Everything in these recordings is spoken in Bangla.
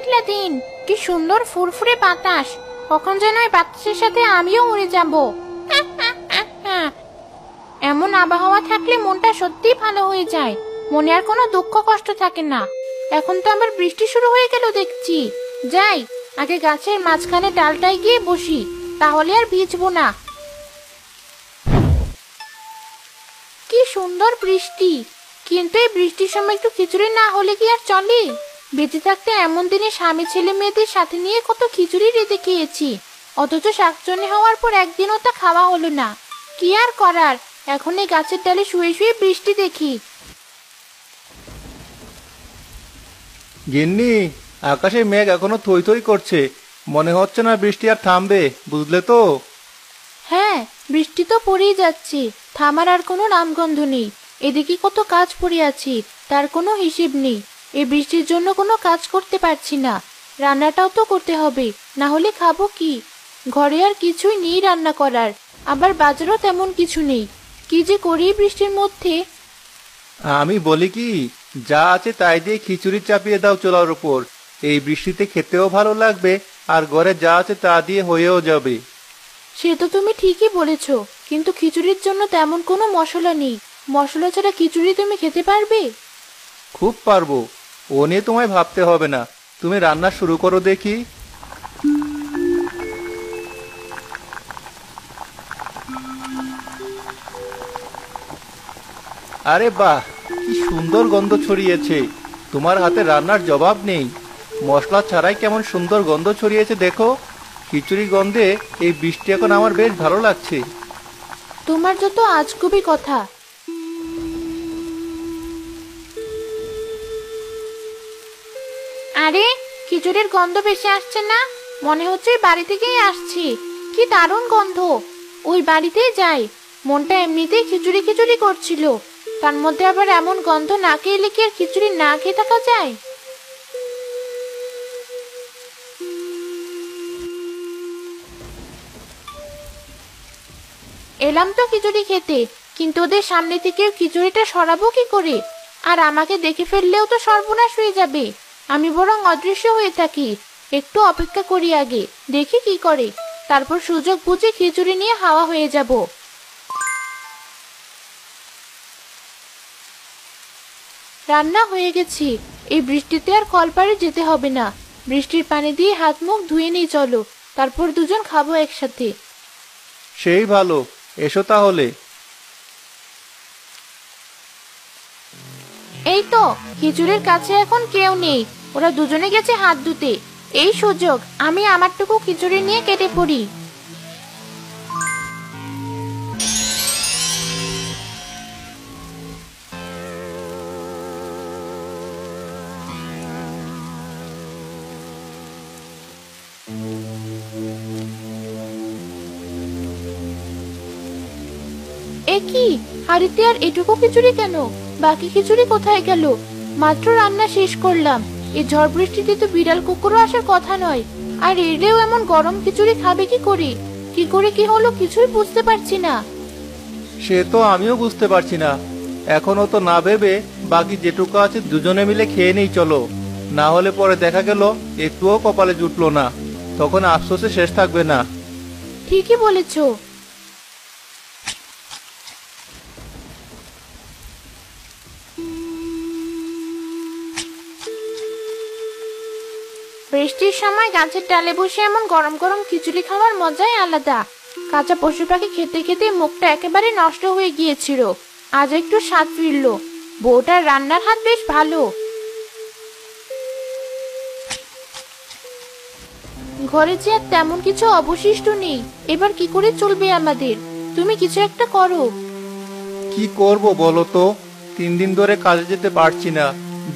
মেঘলা দিন, কি সুন্দর ফুরফুরে বাতাস। কখন যেন এই বাতাসের সাথে আমিও উড়ে যাব। এমন আবহাওয়া থাকলে মনটা সত্যিই ভালো হয়ে যায়, মনে আর কোনো দুঃখ কষ্ট থাকে না। এখন তো আবার বৃষ্টি শুরু হয়ে গেল দেখছি। যাই, আগে গাছের মাঝখানে ডালটায় গিয়ে বসি, তাহলে আর ভিজবো না। কি সুন্দর বৃষ্টি, কিন্তু এই বৃষ্টির সময় একটু খিচুড়ি না হলে কি আর চলে? বেঁচে থাকতে এমন দিনে স্বামী ছেলে মেয়েদের সাথে নিয়ে কত খিচুড়ি রেঁধে খেয়েছি, অথচ শাকচুনি হওয়ার পর একদিনও তা খাওয়া হলো না। কি আর করার, এখন এই গাছের ডালে শুয়ে শুয়ে বৃষ্টি দেখি। গিন্নি, আকাশে মেঘ এখনো থই থই করছে, মনে হচ্ছে না বৃষ্টি আর থামবে, বুঝলে তো? হ্যাঁ, বৃষ্টি তো পড়েই যাচ্ছে, থামার আর কোনো নামগন্ধ নেই। এদিকে কত কাজ পড়ে আছি, তার কোনো হিসেব নেই। এই বৃষ্টির জন্য কোনো কাজ করতে পারছি না। রান্নাটাও তো করতে হবে, না হলে খাবো কি? ঘরে আর কিছুই নেই রান্না করার, আবার বাজারও তেমন কিছু নেই। কি যে করি বৃষ্টির মধ্যে। আমি বলি কি, যা আছে তাই দিয়ে খিচুড়ি চাপিয়ে দাও চুলার উপর। এই বৃষ্টিতে খেতেও ভালো লাগবে, আর ঘরে যা আছে তা দিয়ে হয়েও যাবে। সে তো তুমি ঠিকই বলেছ, কিন্তু খিচুড়ির জন্য তেমন কোনো মশলা নেই। মশলা ছাড়া খিচুড়ি তুমি খেতে পারবে? খুব পারবো, ও নিয়ে তোমায় ভাবতে হবে না। তুমি রান্না শুরু করো দেখি। আরে বাহ, কি সুন্দর গন্ধ ছড়িয়েছে! তোমার হাতে রান্নার জবাব নেই। মশলা ছাড়াই কেমন সুন্দর গন্ধ ছড়িয়েছে দেখো। খিচুড়ি গন্ধে এই বৃষ্টি এখন আমার বেশ ভালো লাগছে। তোমার যত আজগুবি কথা। আরে, খিচুড়ির গন্ধ বেশি আসছে না? মনে হচ্ছে ওই বাড়ি থেকেই আসছে। কি দারুণ গন্ধ! ওই বাড়িতেই যাই। মনটা এমনিতেই খিচুড়ি খিচুড়ি করছিল, তার মধ্যে আবার এমন গন্ধ নাকে এলে কি আর খিচুড়ি না খেয়ে থাকা যায়? এলাম তো খিচুড়ি খেতে, কিন্তু ওদের সামনে থেকে খিচুড়িটা সরাবো কি করে? আর আমাকে দেখে ফেললেও তো সর্বনাশ হয়ে যাবে। আমি বরং অদৃশ্য হয়ে থাকি, একটু অপেক্ষা করি, আগে দেখি কি করে, তারপর সুযোগ বুঝে খিচুড়ি নিয়ে হাওয়া হয়ে যাব। রান্না হয়ে গেছি, এই বৃষ্টিতে আর কলপাড়ে যেতে হবে না। বৃষ্টির পানি দিয়ে হাত মুখ ধুয়ে নিয়ে চলো, তারপর দুজন খাবো একসাথে। সেই ভালো, এসো তাহলে। এই তো, খিচুড়ির কাছে এখন কেউ নেই, ওরা দুজনে গেছে হাত ধুতে। এই সুযোগ, আমি আমারটুকু খিচুড়ি নিয়ে কেটে পড়ি। এ কি, হাড়িতে আর এটুকু খিচুড়ি কেন? বাকি খিচুড়ি কোথায় গেল? মাত্র রান্না শেষ করলাম। এই ঝড় বৃষ্টিতে তো বিড়াল কুকুরও আসার কথা নয়, আর এলেও এমন গরম খিচুড়ি খাবে কি করে? কি করে কি হলো কিছুই বুঝতে পারছি না। সে তো আমিও বুঝতে পারছি না। এখনো তো না ভেবে বাকি যেটুকু আছে দুজনে মিলে খেয়ে নেই চলো, না হলে পরে দেখা গেল একটুও কপালে জুটলো না, তখন আফসোসে শেষ থাকবে না। ঠিকই বলেছো। বৃষ্টির সময় গাছের ডালে বসে এমন গরম গরম খিচুড়ি খাওয়ার মজাই আলাদা। কাঁচা পশু পাখি খেতে খেতে মুখটা একেবারে নষ্ট হয়ে গিয়েছিল, আজ একটু স্বাদ ফিরল। বউটার রান্নার হাত বেশ ভালো। ঘরে যে আর তেমন কিছু অবশিষ্ট নেই, এবার কি করে চলবে আমাদের? তুমি কিছু একটা করো। কি করব বলো তো? 3 দিন ধরে কাজে যেতে পারছি না,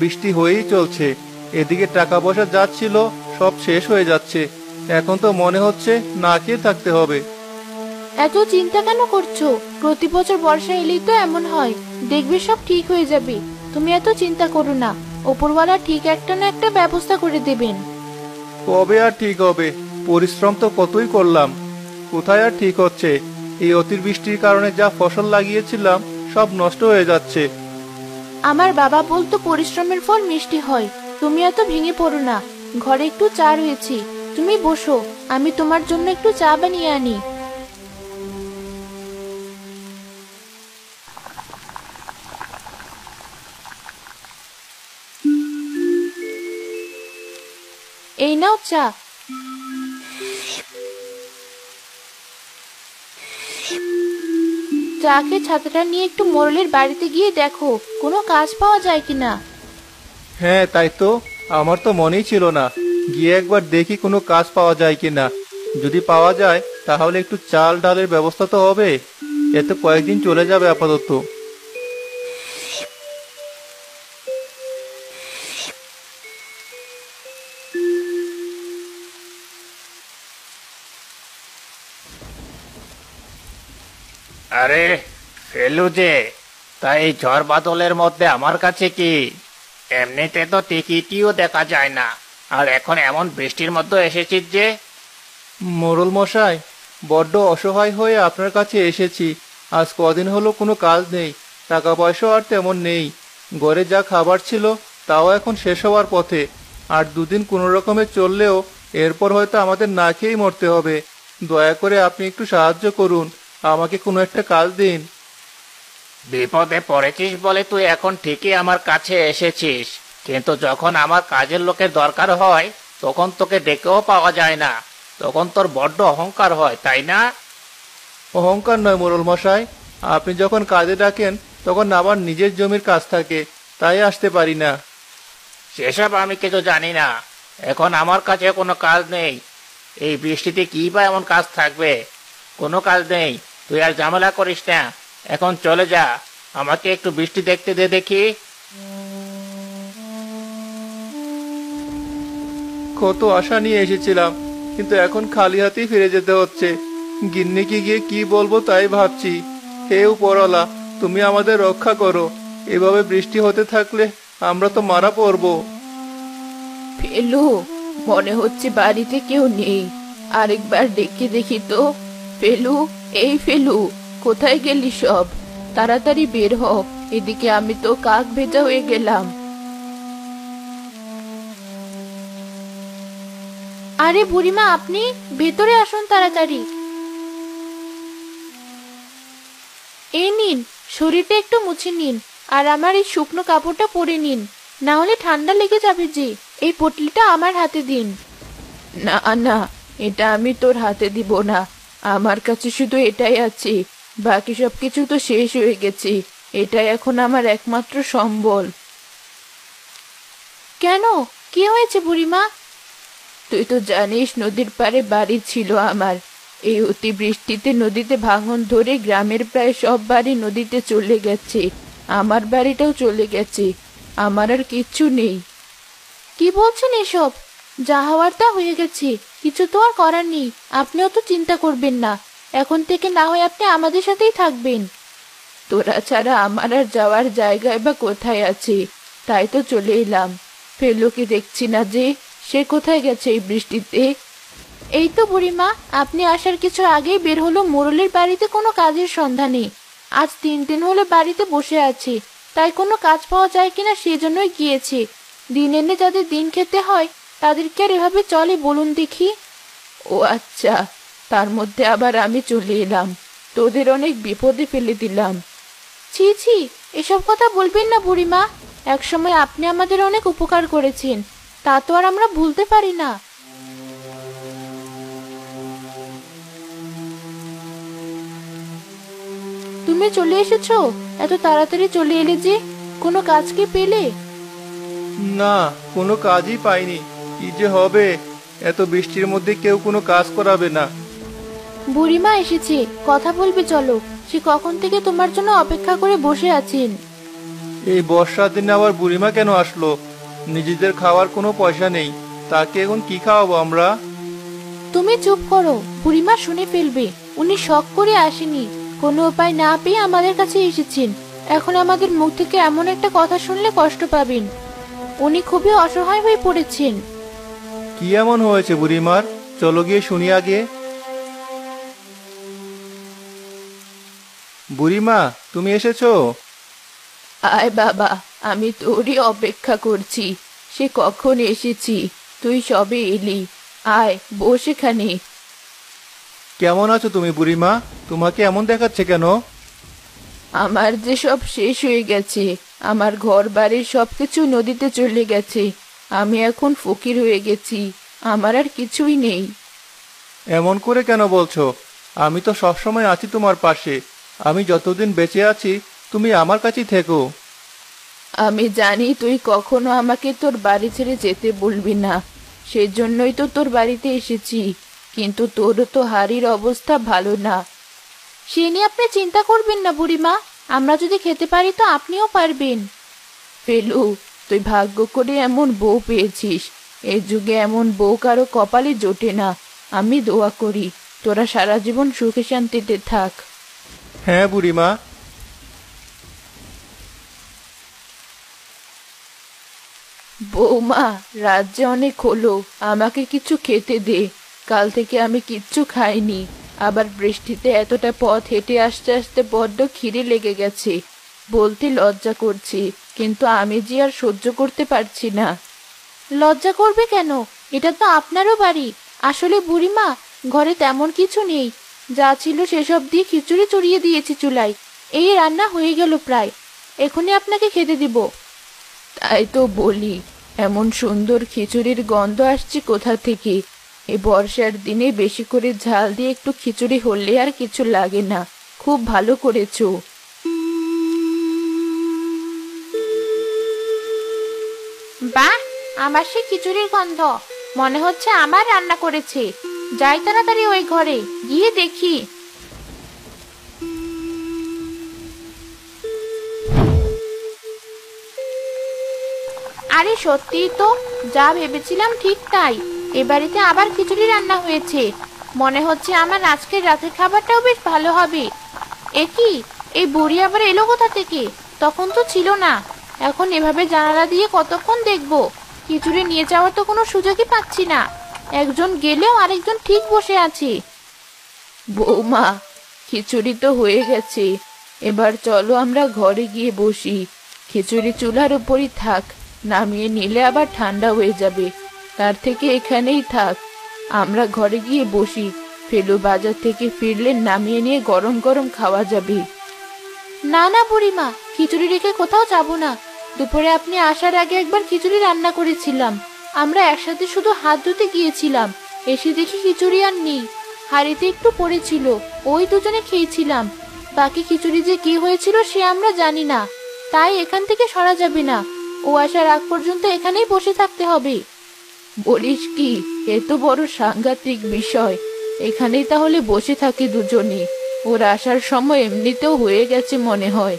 বৃষ্টি হয়েই চলছে। এদিকে টাকা পয়সা যাচ্ছিল, সব শেষ হয়ে যাচ্ছে। এখন তো মনে হচ্ছে না খেয়ে থাকতে হবে। এত চিন্তা কেন করছো? প্রতি বছর বর্ষা এলেই তো এমন হয়, দেখবে সব ঠিক হয়ে যাবে। তুমি এত চিন্তা করো না, ওপরওয়ালা ঠিক একটা না একটা ব্যবস্থা করে দেবেন। কবে আর ঠিক হবে? পরিশ্রম তো কতই করলাম, কোথায় আর ঠিক হচ্ছে? এই অতিবৃষ্টির কারণে যা ফসল লাগিয়েছিলাম সব নষ্ট হয়ে যাচ্ছে। আমার বাবা বলতো পরিশ্রমের ফল মিষ্টি হয়। তুমি এত ভেঙে পড়ো না, ঘরে একটু চা রয়েছে, তুমি বসো, আমি তোমার জন্য একটু চা বানিয়ে আনি। এই নাও চা। চাকে ছাতাটা নিয়ে একটু মোড়লের বাড়িতে গিয়ে দেখো কোনো কাজ পাওয়া যায় কিনা। হ্যাঁ তাই তো, আমার তো মনেই ছিল না। গিয়ে একবার দেখি কোনো কাজ পাওয়া যায় কিনা। যদি পাওয়া যায় তাহলে একটু চাল ডালের ব্যবস্থা তো হবে, এতে কয়েকদিন চলে যাবে আপাতত। আরে ফেলু যে, তাই এই ঝড় বাদলের মধ্যে আমার কাছে কি? এমনিতে তো টিকিটিও দেখা যায় না, আর এখন এমন বৃষ্টির মধ্যে এসেছিস যে? মোড়ল মশাই, বড্ড অসহায় হয়ে আপনার কাছে এসেছি। আজ কদিন হলো কোনো কাজ নেই, টাকা পয়সাও আর তেমন নেই। ঘরে যা খাবার ছিল তাও এখন শেষ হওয়ার পথে। আর দুদিন কোনো রকমে চললেও এরপর হয়তো আমাদের না খেয়েই মরতে হবে। দয়া করে আপনি একটু সাহায্য করুন, আমাকে কোনো একটা কাজ দিন। বিপদে পড়েছিস বলে তুই এখন ঠিকই আমার কাছে এসেছিস, কিন্তু যখন আমার কাজের লোকের দরকার হয় তখন তোকে ডেকেও পাওয়া যায় না। তখন তোর বড্ড অহংকার হয়, তাই না? অহংকার নয় মোড়ল মশাই, আপনি যখন কাজে ডাকেন তখন আমার নিজের জমির কাজ থাকে, তাই আসতে পারি না। সেসব আমি কিছু জানি না। এখন আমার কাছে কোনো কাজ নেই। এই বৃষ্টিতে কি বা এমন কাজ থাকবে? কোনো কাজ নেই, তুই আর ঝামেলা করিস না। এখন চলে যা, আমাকে একটু বৃষ্টি দেখতে দে দেখি। কত আশা নিয়ে এসেছিলাম, কিন্তু এখন খালি হাতেই ফিরে যেতে হচ্ছে। গিন্নিকে গিয়ে কি বলবো তাই ভাবছি। হে উপরওয়ালা, তুমি আমাদের রক্ষা করো। এভাবে বৃষ্টি হতে থাকলে আমরা তো মারা পড়বো। ফেলু, মনে হচ্ছে বাড়িতে কেউ নেই, আরেকবার ডেকে দেখি তো। ফেলু, এই ফেলু, কোথায় গেলি সব? তাড়াতাড়ি বের হ, এদিকে আমি তো কাক ভেজা হয়ে গেলাম। আরে বুড়িমা, আপনি ভেতরে আসুন তাড়াতাড়ি। এই নিন, শরীরটা একটু মুছে নিন, আর আমার এই শুকনো কাপড়টা পরে নিন, না হলে ঠান্ডা লেগে যাবে যে। এই পটলিটা আমার হাতে দিন। না না, এটা আমি তোর হাতে দিব না। আমার কাছে শুধু এটাই আছে, বাকি সবকিছু তো শেষ হয়ে গেছে। এটাই এখন আমার একমাত্র সম্বল। কেন, কি হয়েছে বুড়িমা? তুই তো জানিস নদীর পাড়ে বাড়ি ছিল আমার। এই অতিবৃষ্টিতে নদীতে ভাঙন ধরে গ্রামের প্রায় সব বাড়ি নদীতে চলে গেছে। আমার বাড়িটাও চলে গেছে, আমার আর কিচ্ছু নেই। কি বলছেন এসব? যা হওয়ার তা হয়ে গেছে, কিছু তো আর করার নেই। আপনিও তো চিন্তা করবেন না, এখন থেকে না হয় আপনি আমাদের সাথেই থাকবেন। তোরা ছাড়া আমার আর যাওয়ার জায়গায় বা কোথায় আছে, তাই তো চলে এলাম। ফেলুকে দেখছি না যে, সে কোথায় গেছে এই বৃষ্টিতে? এই তো বুড়িমা, আপনি আসার কিছু আগেই বের হলো মোড়লের বাড়িতে কোনো কাজের সন্ধানে। আজ 3 দিন হলো বাড়িতে বসে আছি, তাই কোনো কাজ পাওয়া যায় কিনা সেজন্যই গিয়েছি। দিন এনে যাদের দিন খেতে হয় তাদেরকে আর এভাবে চলে বলুন দেখি? ও আচ্ছা, তার মধ্যে আবার আমি চলে এলাম, তোদের অনেক বিপদে ফেলে দিলাম। ছি ছি, এসব কথা বলবেন না বুড়িমা। একসময় আপনি আমাদের অনেক উপকার করেছেন, তা তো আর আমরা ভুলতে পারি না। তুমি চলে এসেছো? এত তাড়াতাড়ি চলে এলে যে, কোনো কাজ কি পেলে? না, কোনো কাজই পাইনি। কি যে হবে, এত বৃষ্টির মধ্যে কেউ কোনো কাজ করাবে না। বুড়িমা এসেছে, কথা বলবে চলো। সে কখন থেকে তোমার জন্য অপেক্ষা করে বসে আছেন। এই বর্ষার দিনে আবার বুড়িমা কেন আসলো? নিজেদের খাওয়ার কোনো পয়সা নেই, তাকে এখন কি খাওয়াবো আমরা? তুমি চুপ করো, বুড়িমা শুনে ফেলবে। উনি শখ করে আসেনি, কোনো উপায় না পেয়ে আমাদের কাছে এসেছেন। এখন আমাদের মুখ থেকে এমন একটা কথা শুনলে কষ্ট পাবেন। উনি খুবই অসহায় হয়ে পড়েছেন। কি এমন হয়েছে বুড়িমার? চলো গিয়ে শুনি আগে। বুড়িমা, তুমি এসেছো? আয় বাবা, আমি তোরই অপেক্ষা করছি। সে কখন এসেছি, তুই সবে এলি, আয় বস এখানে। কেমন আছো তুমি বুড়িমা? তোমাকে এমন দেখাচ্ছে কেন? আমার যে সব শেষ হয়ে গেছে, আমার ঘর বাড়ির সবকিছু নদীতে চলে গেছে। আমি এখন ফকির হয়ে গেছি, আমার আর কিছুই নেই। এমন করে কেন বলছো? আমি তো সবসময় আছি তোমার পাশে। আমি যতদিন বেঁচে আছি তুমি আমার কাছেই থেকো। আমি জানি তুই কখনো আমাকে তোর বাড়ি ছেড়ে যেতে বলবি না, সেজন্যই তো তোর বাড়িতে এসেছি। কিন্তু তোরও তো হাড়ির অবস্থা ভালো না। সে নিয়ে আপনি চিন্তা করবেন না বুড়িমা, আমরা যদি খেতে পারি তো আপনিও পারবেন। ফেলু, তুই ভাগ্য করে এমন বউ পেয়েছিস। এই যুগে এমন বউ কারো কপালে জোটে না। আমি দোয়া করি তোরা সারা জীবন সুখে শান্তিতে থাক। হ্যাঁ বুড়িমা। বৌমা, রাত যে অনেক হলো, আমাকে কিছু খেতে দে। কাল থেকে আমি কিচ্ছু খাইনি। আবার বৃষ্টিতে এতটা পথ হেঁটে আসতে আসতে বড্ড খিদে লেগে গেছে। বলতে লজ্জা করছি, কিন্তু আমি যে আর সহ্য করতে পারছি না। লজ্জা করবে কেন? এটা তো আপনারও বাড়ি। আসলে বুড়িমা, ঘরে তেমন কিছু নেই। যা ছিল সেসব দিয়ে খিচুড়ি চড়িয়ে দিয়েছি চুলায়। এই রান্না হয়ে গেল প্রায়। এখনই আপনাকে খেতে দিব। তাই তো বলি, এমন সুন্দর খিচুড়ির গন্ধ আসছে কোথা থেকে। এই বর্ষার দিনে বেশি করে ঝাল দিয়ে একটু খিচুড়ি হলে আর কিছু লাগে না। খুব ভালো করেছো। বাহ, আমার সে খিচুড়ির গন্ধ। মনে হচ্ছে আমার রান্না করেছে। যাই তাড়াতাড়ি ওই ঘরে গিয়ে দেখি। আরে সত্যিই তো, যা ভেবেছিলাম ঠিক তাই। এ বাড়িতে আবার খিচুড়ি রান্না হয়েছে। মনে হচ্ছে আমার আজকের রাতের খাবারটাও বেশ ভালো হবে। এ কি, এই বুড়ি আবার এলো কোথা থেকে? তখন তো ছিল না। এখন এভাবে জানালা দিয়ে কতক্ষণ দেখবো? খিচুড়ি নিয়ে যাওয়ার তো কোনো সুযোগই পাচ্ছি না। একজন গেলেও আরেকজন ঠিক বসে আছে। বৌমা, খিচুড়ি তো হয়ে গেছে। এবার চলো আমরা ঘরে গিয়ে বসি। খিচুড়ি চুলার উপরই থাক, নামিয়ে নিলে আবার ঠান্ডা হয়ে যাবে। তার থেকে এখানেই থাক। আমরা ঘরে গিয়ে বসি। ফেলু বাজার থেকে ফিরলে নামিয়ে নিয়ে গরম গরম খাওয়া যাবে। না না বুড়িমা, খিচুড়ি রেখে কোথাও যাব না। দুপুরে আপনি আসার আগে একবার খিচুড়ি রান্না করেছিলাম। আমরা একসাথে শুধু হাত ধুতে গিয়েছিলাম। এসে দেখি খিচুড়ি আর নেই। হাঁড়িতে একটু পড়েছিল, ওই দুজনে খেয়েছিলাম। বাকি খিচুড়ি যে কি হয়েছিল সে আমরা জানি না। তাই এখান থেকে সরা যাবে না। ও আসার আগ পর্যন্ত এখানেই বসে থাকতে হবে। বলিস কি, এ তো বড় সাংঘাতিক বিষয়। এখানেই তাহলে বসে থাকি দুজনে। ওর আসার সময় এমনিতেও হয়ে গেছে মনে হয়।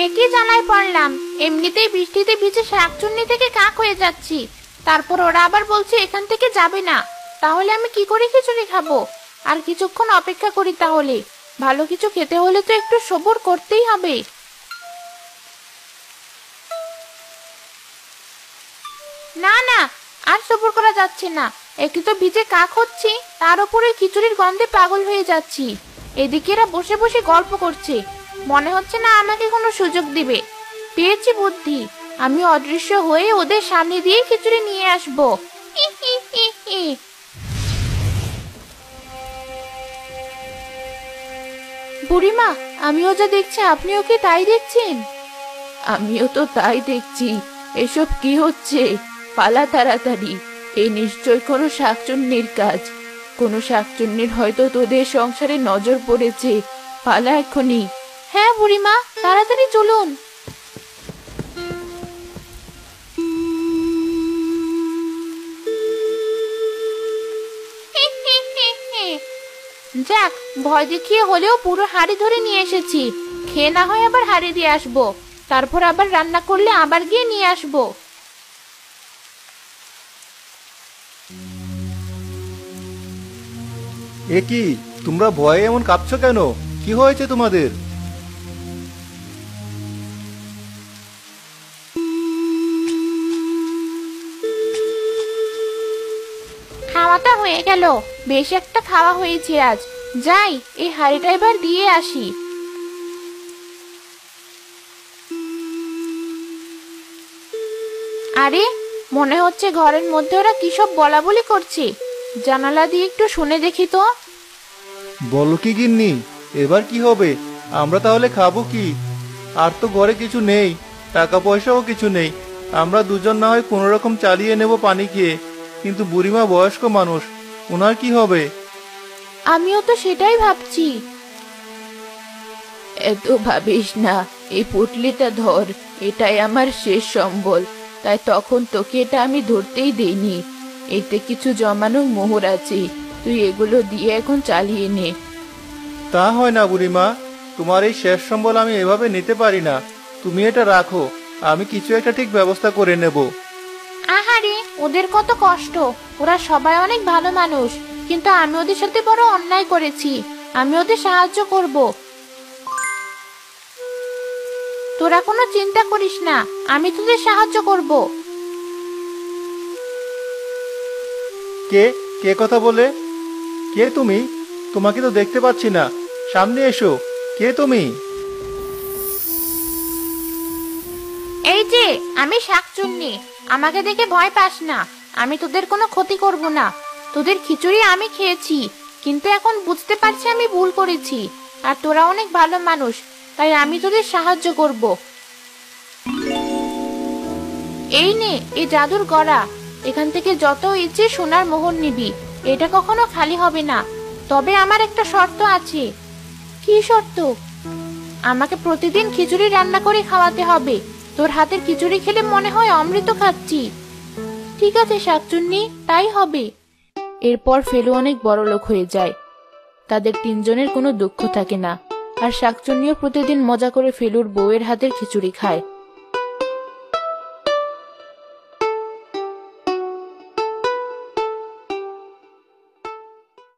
একই জানায় পড়লাম, এমনিতেই বৃষ্টিতে ভিজে শাকচুন্নি থেকে কাক হয়ে যাচ্ছি। তারপর ওরা আবার বলছে এখান থেকে যাবে না। তাহলে আমি কি করে খিচুড়ি খাবো? আর কিছুক্ষণ অপেক্ষা করি তাহলে। ভালো কিছু খেতে হলে তো একটু সবুর করতেই হবে। না না, আর সবুর করা যাচ্ছে না। একে তো ভিজে কাক হচ্ছি, তার উপরে খিচুড়ির গন্ধে পাগল হয়ে যাচ্ছি। এদিকে এরা বসে বসে গল্প করছে। মনে হচ্ছে না আমাকে কোনো সুযোগ দিবে। পেয়েছি বুদ্ধি, আমি অদৃশ্য হয়ে ওদের সামনে দিয়ে খিচুড়ি নিয়ে আসবো। হি হি হি হি। বুড়িমা, আমিও যা দেখছি আপনিও কি তাই দেখছেন? আমিও তো তাই দেখছি। এসব কি হচ্ছে? পালা তাড়াতাড়ি। এ নিশ্চয় কোনো শাকচুন্নির কাজ। কোনো শাকচুন্নির হয়তো তোদের সংসারে নজর পড়েছে। পালা এখনই। হ্যাঁ বুড়িমা, তাড়াতাড়ি চলুন। যাক, ভয় দেখিয়ে হলেও পুরো হাড়ি ধরে নিয়ে এসেছি। খেয়ে না হয় আবার হাড়ি দিয়ে আসবো। তারপর আবার রান্না করলে আবার গিয়ে নিয়ে আসবো। এ কি, তোমরা ভয়ে এমন কাঁপছো কেন? কি হয়েছে তোমাদের? খাওয়াটা হয়ে গেল। বেশ একটা খাওয়া হয়েছে আজ। যাই, এই হাড়িটা এবার দিয়ে আসি। আরে, মনে হচ্ছে ঘরের মধ্যে ওরা কি সব বলা বলি করছে। জানালা দিয়ে একটু শুনে দেখি তো। বলো কি গিন্নি, এবার কি হবে? আমরা তাহলে খাবো কি? আর তো ঘরে কিছু নেই, টাকা পয়সাও কিছু নেই। আমরা দুজন না হয় কোনো রকম চালিয়ে নেব পানি খেয়ে, কিন্তু বুড়িমা বয়স্ক মানুষ, ওনার কি হবে? আমিও তো সেটাই ভাবছি। এত ভাবিস না, এই পুটলিটা ধর, এটাই আমার শেষ সম্বল। তাই তখন তোকে এটা আমি ধরতেই দেইনি। এতে কিছু জমানো মোহর আছে, তুই এগুলো দিয়ে এখন চালিয়ে নে। তা হয় না বুড়িমা, তোমার এই শেষ সম্বল আমি এভাবে নিতে পারি না। তুমি এটা রাখো, আমি কিছু একটা ঠিক ব্যবস্থা করে নেব। আহারে, ওদের কত কষ্ট। ওরা সবাই অনেক ভালো মানুষ, কিন্তু আমি ওদের সাথে বড় অন্যায় করেছি। আমি ওদের সাহায্য করব। তোরা কোনো চিন্তা করিস না, আমি তোদের সাহায্য করব। কে কে কথা বলে? কে তুমি? তোমাকে তো দেখতে পাচ্ছি না, সামনে এসো। কে তুমি? এই যে, আমি শাকচুন্নি। আমাকে দেখে ভয় পাস না, আমি তোদের কোনো ক্ষতি করব না। তোদের খিচুড়ি আমি খেয়েছি, কিন্তু এখন বুঝতে পারছি আমি ভুল করেছি। আর তোরা অনেক ভালো মানুষ, তাই আমি তোদের সাহায্য করব। এই নে, এই জাদুর গড়া। এখান থেকে যত ইচ্ছে সোনার মোহর নিবি, এটা কখনো খালি হবে না। তবে আমার একটা শর্ত আছে। কি শর্ত? আমাকে প্রতিদিন খিচুড়ি রান্না করে খাওয়াতে হবে। তোর হাতের খিচুড়ি খেলে মনে হয় অমৃত খাচ্ছি। ঠিক আছে শাকচুন্নি, তাই হবে। এরপর ফেলু অনেক বড়লোক হয়ে যায়। তাদের তিনজনের কোনো দুঃখ থাকে না। আর শাকচুন্নিও প্রতিদিন মজা করে ফেলুর বউয়ের হাতের খিচুড়ি খায়।